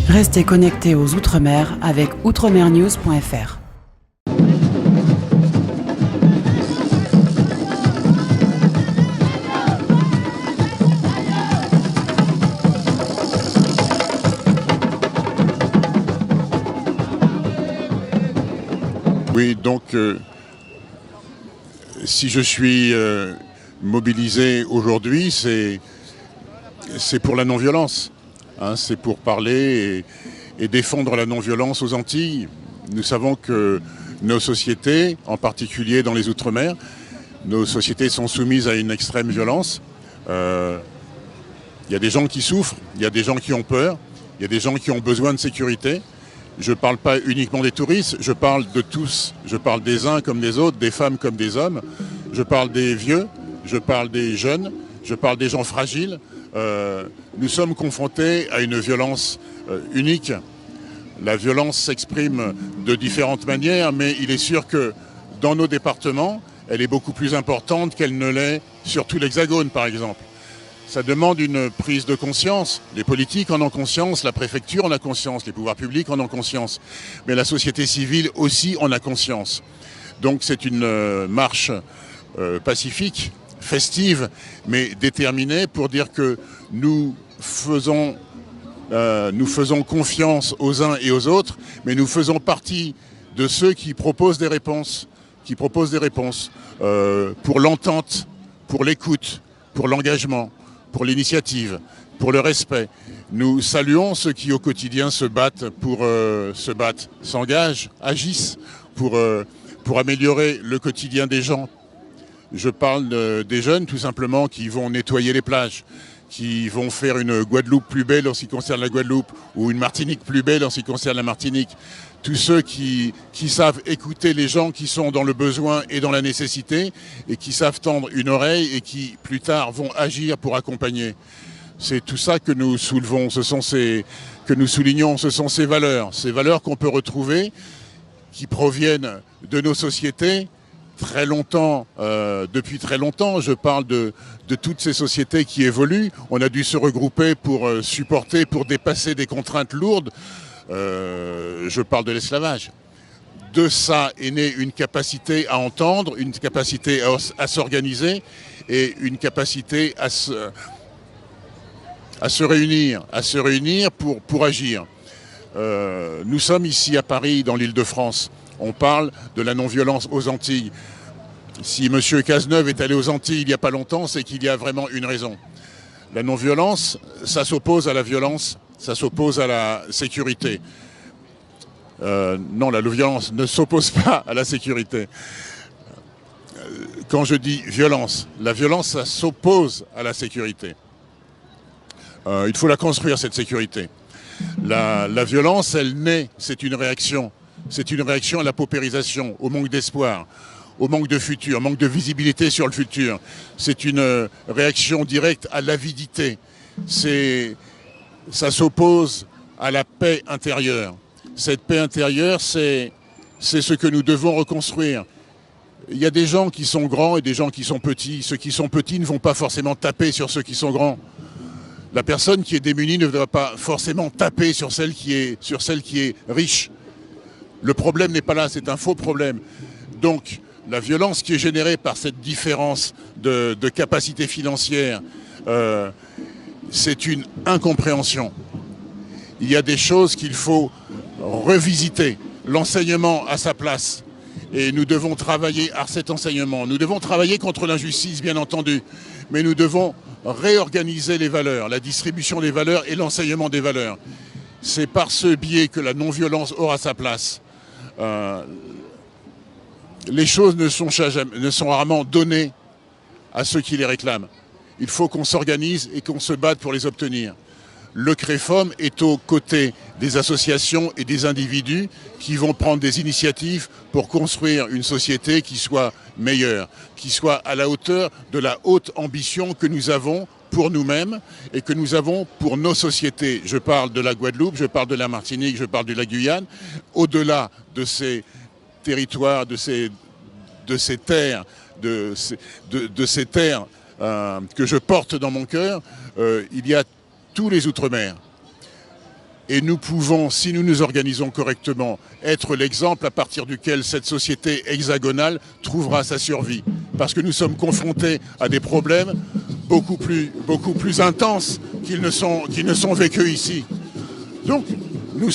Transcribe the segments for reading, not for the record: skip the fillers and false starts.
Restez connectés aux Outre-mer avec outremernews.fr. Oui, donc si je suis mobilisé aujourd'hui, c'est pour la non-violence. Hein, c'est pour parler et défendre la non-violence aux Antilles. Nous savons que nos sociétés, en particulier dans les Outre-mer, nos sociétés sont soumises à une extrême violence. Il y a des gens qui souffrent, il y a des gens qui ont peur, il y a des gens qui ont besoin de sécurité. Je ne parle pas uniquement des touristes, je parle de tous. Je parle des uns comme des autres, des femmes comme des hommes. Je parle des vieux, je parle des jeunes, je parle des gens fragiles. Nous sommes confrontés à une violence unique. La violence s'exprime de différentes manières, mais il est sûr que dans nos départements, elle est beaucoup plus importante qu'elle ne l'est sur tout l'Hexagone, par exemple. Ça demande une prise de conscience. Les politiques en ont conscience, la préfecture en a conscience, les pouvoirs publics en ont conscience. Mais la société civile aussi en a conscience. Donc c'est une marche pacifique, festive, mais déterminée pour dire que nous faisons confiance aux uns et aux autres, mais nous faisons partie de ceux qui proposent des réponses, pour l'entente, pour l'écoute, pour l'engagement, pour l'initiative, pour le respect. Nous saluons ceux qui au quotidien s'engagent, agissent pour améliorer le quotidien des gens. Je parle des jeunes tout simplement qui vont nettoyer les plages, qui vont faire une Guadeloupe plus belle en ce qui concerne la Guadeloupe, ou une Martinique plus belle en ce qui concerne la Martinique. Tous ceux qui savent écouter les gens qui sont dans le besoin et dans la nécessité, et qui savent tendre une oreille et qui, plus tard, vont agir pour accompagner. C'est tout ça que nous soulevons, que nous soulignons, ce sont ces valeurs qu'on peut retrouver, qui proviennent de nos sociétés, très longtemps, depuis très longtemps. Je parle de toutes ces sociétés qui évoluent. On a dû se regrouper pour supporter, pour dépasser des contraintes lourdes. Je parle de l'esclavage. De ça est née une capacité à entendre, une capacité à s'organiser et une capacité à se réunir pour agir. Nous sommes ici à Paris, dans l'Île-de-France. On parle de la non-violence aux Antilles. Si M. Cazeneuve est allé aux Antilles il n'y a pas longtemps, c'est qu'il y a vraiment une raison. La non-violence, ça s'oppose à la violence, ça s'oppose à la sécurité. Non, la violence ne s'oppose pas à la sécurité. Quand je dis violence, la violence, ça s'oppose à la sécurité. Il faut la construire, cette sécurité. La violence, elle naît, c'est une réaction. C'est une réaction à la paupérisation, au manque d'espoir, au manque de futur, manque de visibilité sur le futur. C'est une réaction directe à l'avidité. Ça s'oppose à la paix intérieure. Cette paix intérieure, c'est ce que nous devons reconstruire. Il y a des gens qui sont grands et des gens qui sont petits. Ceux qui sont petits ne vont pas forcément taper sur ceux qui sont grands. La personne qui est démunie ne doit pas forcément taper sur celle qui est riche. Le problème n'est pas là, c'est un faux problème. Donc, la violence qui est générée par cette différence de capacité financière, c'est une incompréhension. Il y a des choses qu'il faut revisiter. L'enseignement à sa place. Et nous devons travailler à cet enseignement. Nous devons travailler contre l'injustice, bien entendu. Mais nous devons réorganiser les valeurs, la distribution des valeurs et l'enseignement des valeurs. C'est par ce biais que la non-violence aura sa place. Les choses ne sont rarement données à ceux qui les réclament. Il faut qu'on s'organise et qu'on se batte pour les obtenir. Le CREFOM est aux côtés des associations et des individus qui vont prendre des initiatives pour construire une société qui soit meilleure, qui soit à la hauteur de la haute ambition que nous avons pour nous-mêmes et que nous avons pour nos sociétés. Je parle de la Guadeloupe, je parle de la Martinique, je parle de la Guyane. Au-delà de ces territoires, de ces terres, que je porte dans mon cœur, il y a tous les Outre-mer. Et nous pouvons, si nous nous organisons correctement, être l'exemple à partir duquel cette société hexagonale trouvera sa survie. Parce que nous sommes confrontés à des problèmes beaucoup plus intenses qu'ils ne sont vécus ici. Donc, nous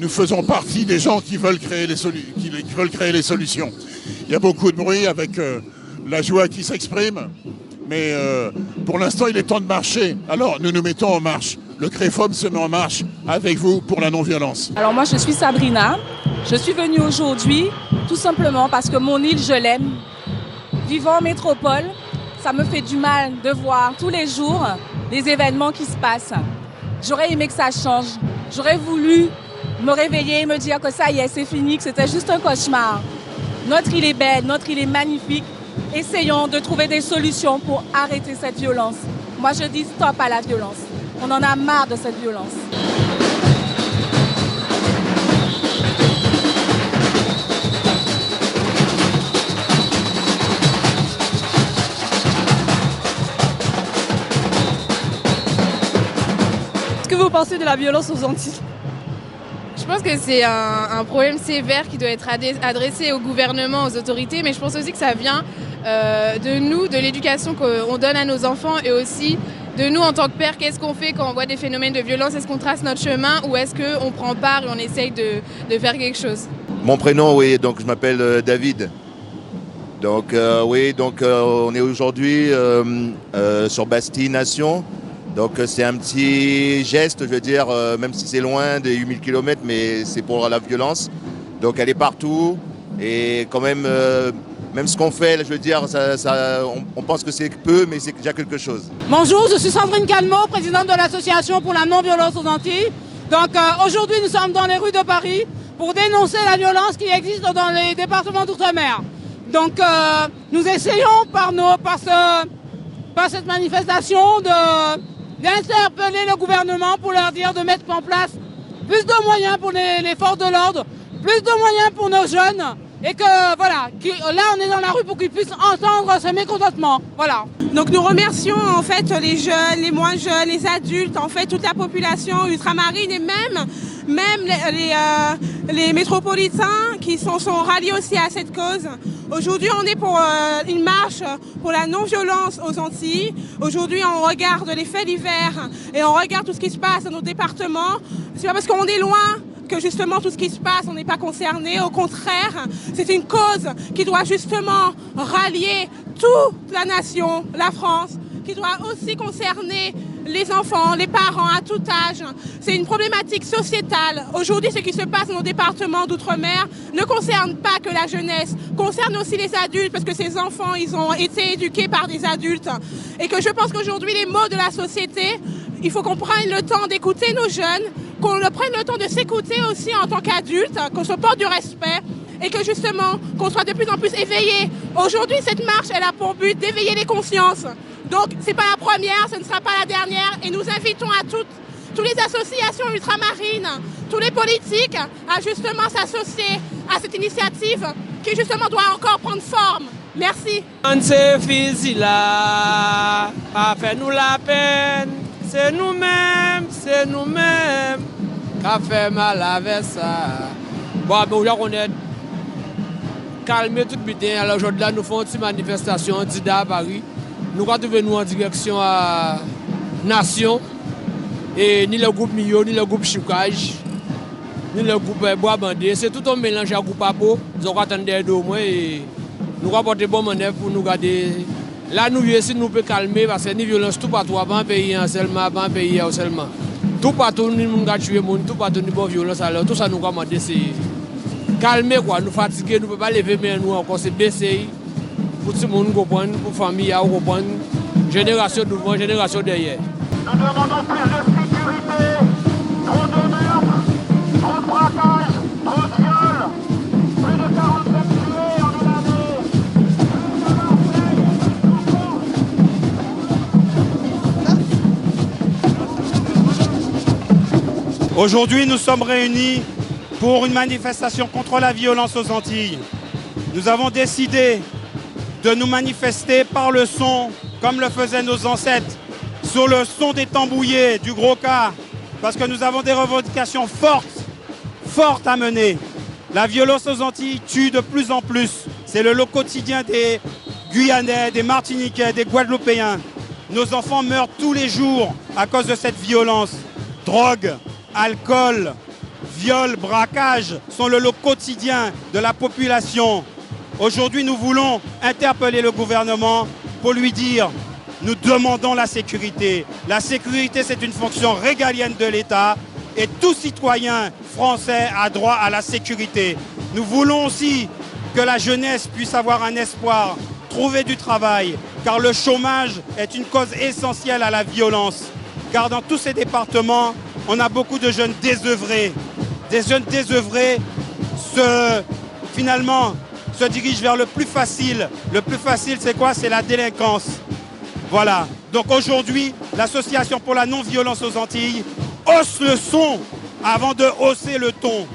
faisons partie des gens qui veulent créer les solutions. Il y a beaucoup de bruit avec la joie qui s'exprime, mais pour l'instant, il est temps de marcher. Alors, nous nous mettons en marche. Le CREFOM se met en marche avec vous pour la non-violence. Alors moi, je suis Sabrina. Je suis venue aujourd'hui tout simplement parce que mon île, je l'aime. Vivant en métropole, ça me fait du mal de voir tous les jours les événements qui se passent. J'aurais aimé que ça change. J'aurais voulu me réveiller et me dire que ça y est, c'est fini, que c'était juste un cauchemar. Notre île est belle, notre île est magnifique. Essayons de trouver des solutions pour arrêter cette violence. Moi, je dis stop à la violence. On en a marre de cette violence. Qu'est-ce que vous pensez de la violence aux Antilles? Je pense que c'est un problème sévère qui doit être adressé au gouvernement, aux autorités, mais je pense aussi que ça vient de nous, de l'éducation qu'on donne à nos enfants et aussi de nous en tant que pères. Qu'est-ce qu'on fait quand on voit des phénomènes de violence? Est-ce qu'on trace notre chemin ou est-ce qu'on prend part et on essaye de faire quelque chose? Mon prénom, oui, donc je m'appelle David. Donc on est aujourd'hui sur Bastille Nation. Donc c'est un petit geste, je veux dire, même si c'est loin des 8000 km, mais c'est pour la violence. Donc elle est partout et quand même, même ce qu'on fait, je veux dire, on pense que c'est peu, mais c'est déjà quelque chose. Bonjour, je suis Sandrine Calmot, présidente de l'association pour la non-violence aux Antilles. Donc aujourd'hui, nous sommes dans les rues de Paris pour dénoncer la violence qui existe dans les départements d'outre-mer. Donc nous essayons par cette manifestation d'interpeller le gouvernement pour leur dire de mettre en place plus de moyens pour les forces de l'ordre, plus de moyens pour nos jeunes et que voilà, là on est dans la rue pour qu'ils puissent entendre ce mécontentement. Voilà. Donc nous remercions en fait les jeunes, les moins jeunes, les adultes, en fait toute la population ultramarine et même les métropolitains qui sont ralliés aussi à cette cause. Aujourd'hui, on est pour une marche pour la non-violence aux Antilles. Aujourd'hui, on regarde les faits divers et on regarde tout ce qui se passe dans nos départements. C'est pas parce qu'on est loin que justement tout ce qui se passe, on n'est pas concerné. Au contraire, c'est une cause qui doit justement rallier toute la nation, la France, qui doit aussi concerner les enfants, les parents à tout âge. C'est une problématique sociétale. Aujourd'hui, ce qui se passe dans nos départements d'outre-mer ne concerne pas que la jeunesse, concerne aussi les adultes, parce que ces enfants, ils ont été éduqués par des adultes. Et que je pense qu'aujourd'hui, les mots de la société, il faut qu'on prenne le temps d'écouter nos jeunes, qu'on prenne le temps de s'écouter aussi en tant qu'adultes, qu'on se porte du respect et que justement, qu'on soit de plus en plus éveillés. Aujourd'hui, cette marche, elle a pour but d'éveiller les consciences. Donc, ce n'est pas la première, ce ne sera pas la dernière. Et nous invitons à toutes les associations ultramarines, tous les politiques à justement s'associer à cette initiative qui justement doit encore prendre forme. Merci. C'est là, pas fait nous la peine, c'est nous-mêmes qui fait mal avec ça. Bon, on est calmé tout bien. Alors aujourd'hui, nous faisons une manifestation à Paris. Nous allons en direction à Nation. Et ni le groupe Mio, ni le groupe Choucage, ni le groupe Bois Bandé. C'est tout un mélange à groupe Apo. Nous allons attendre de moi et nous allons porter bonne manœuvre pour nous garder. Là, nous pouvons calmer parce que ni violence tout partout, avant pays seulement, avant pays seulement. Tout partout, nous avons tué, tout partout, nous avons violence. Alors tout ça, nous allons essayer. Calmer quoi, nous fatiguer, nous ne pouvons pas lever, mais nous encore c'est baisser. Pour tout le monde comprendre, pour la famille comprendre, génération devant, génération derrière. Nous demandons plus de sécurité, trop de meurtres, trop de braquages, trop de viols, plus de 47 tués en une année. Aujourd'hui, nous sommes réunis pour une manifestation contre la violence aux Antilles. Nous avons décidé de nous manifester par le son, comme le faisaient nos ancêtres, sur le son des tambouillés, du gros cas, parce que nous avons des revendications fortes à mener. La violence aux Antilles tue de plus en plus. C'est le lot quotidien des Guyanais, des Martiniquais, des Guadeloupéens. Nos enfants meurent tous les jours à cause de cette violence. Drogue, alcool, viol, braquage sont le lot quotidien de la population. Aujourd'hui, nous voulons interpeller le gouvernement pour lui dire: nous demandons la sécurité. La sécurité, c'est une fonction régalienne de l'État et tout citoyen français a droit à la sécurité. Nous voulons aussi que la jeunesse puisse avoir un espoir, trouver du travail, car le chômage est une cause essentielle à la violence. Car dans tous ces départements, on a beaucoup de jeunes désœuvrés. Des jeunes désœuvrés finalement se dirigent vers le plus facile. Le plus facile, c'est quoi? C'est la délinquance. Voilà. Donc aujourd'hui, l'Association pour la non-violence aux Antilles hausse le son avant de hausser le ton.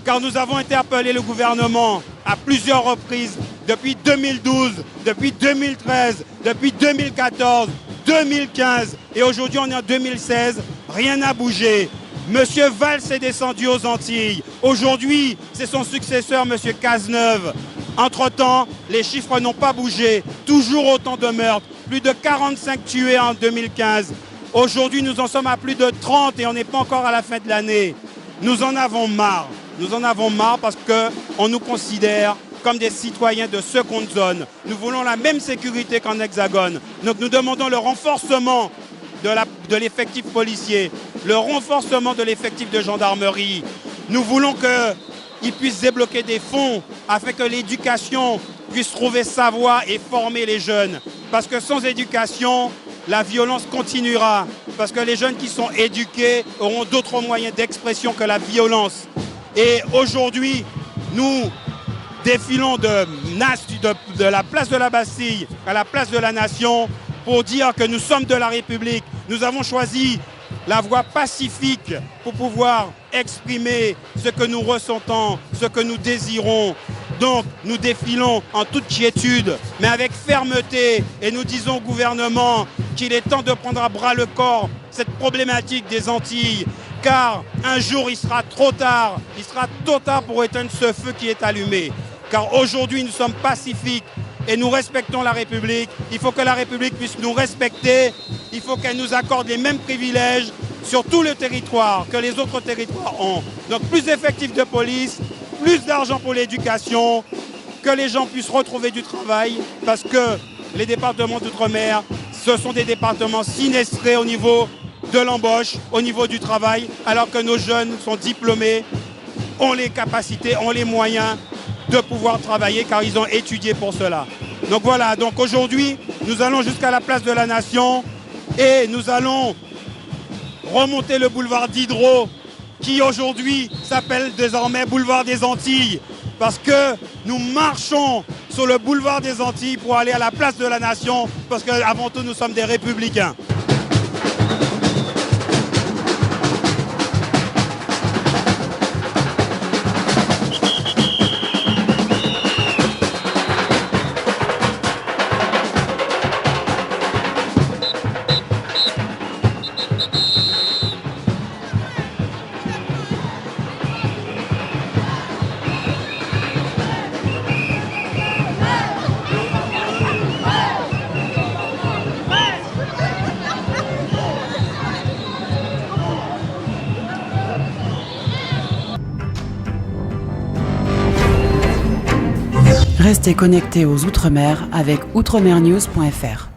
Car nous avons interpellé le gouvernement à plusieurs reprises depuis 2012, depuis 2013, depuis 2014, 2015 et aujourd'hui on est en 2016. Rien n'a bougé. Monsieur Valls est descendu aux Antilles. Aujourd'hui, c'est son successeur, Monsieur Cazeneuve. Entre-temps, les chiffres n'ont pas bougé. Toujours autant de meurtres. Plus de 45 tués en 2015. Aujourd'hui, nous en sommes à plus de 30 et on n'est pas encore à la fin de l'année. Nous en avons marre. Nous en avons marre parce qu'on nous considère comme des citoyens de seconde zone. Nous voulons la même sécurité qu'en Hexagone. Donc nous demandons le renforcement de l'effectif policier, le renforcement de l'effectif de gendarmerie. Nous voulons qu'ils puissent débloquer des fonds afin que l'éducation puisse trouver sa voie et former les jeunes. Parce que sans éducation, la violence continuera. Parce que les jeunes qui sont éduqués auront d'autres moyens d'expression que la violence. Et aujourd'hui, nous défilons de la place de la Bastille à la place de la Nation pour dire que nous sommes de la République. Nous avons choisi la voie pacifique pour pouvoir exprimer ce que nous ressentons, ce que nous désirons. Donc nous défilons en toute quiétude, mais avec fermeté, et nous disons au gouvernement qu'il est temps de prendre à bras le corps cette problématique des Antilles, car un jour il sera trop tard pour éteindre ce feu qui est allumé. Car aujourd'hui nous sommes pacifiques et nous respectons la République. Il faut que la République puisse nous respecter, il faut qu'elle nous accorde les mêmes privilèges sur tout le territoire que les autres territoires ont. Donc plus d'effectifs de police, plus d'argent pour l'éducation, que les gens puissent retrouver du travail, parce que les départements d'outre-mer, ce sont des départements sinistrés au niveau de l'embauche, au niveau du travail, alors que nos jeunes sont diplômés, ont les capacités, ont les moyens de pouvoir travailler car ils ont étudié pour cela. Donc voilà, donc aujourd'hui, nous allons jusqu'à la place de la Nation et nous allons remonter le boulevard Diderot qui aujourd'hui s'appelle désormais boulevard des Antilles parce que nous marchons sur le boulevard des Antilles pour aller à la place de la Nation parce qu'avant tout, nous sommes des républicains. Restez connectés aux Outre-mer avec outremernews.fr.